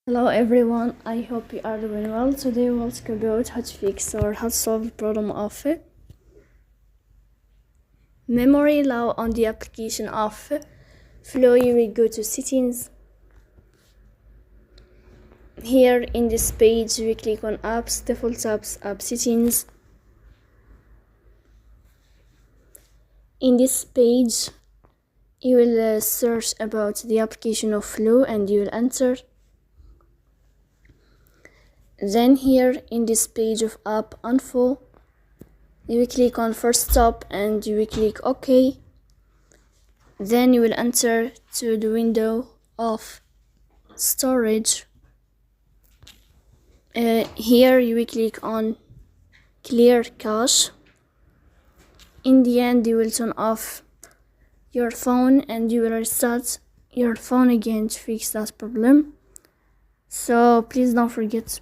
Hello everyone, I hope you are doing well. Today we'll talk about how to fix or how to solve the problem of memory low on the application of Flow. You will go to settings. Here in this page we click on apps, default apps, app settings. In this page you will search about the application of Flow and you will enter. Then here in this page of app info, you will click on first stop and you will click OK. Then you will enter to the window of storage. Here you will click on clear cache. In the end you will turn off your phone and you will restart your phone again to fix that problem. So please don't forget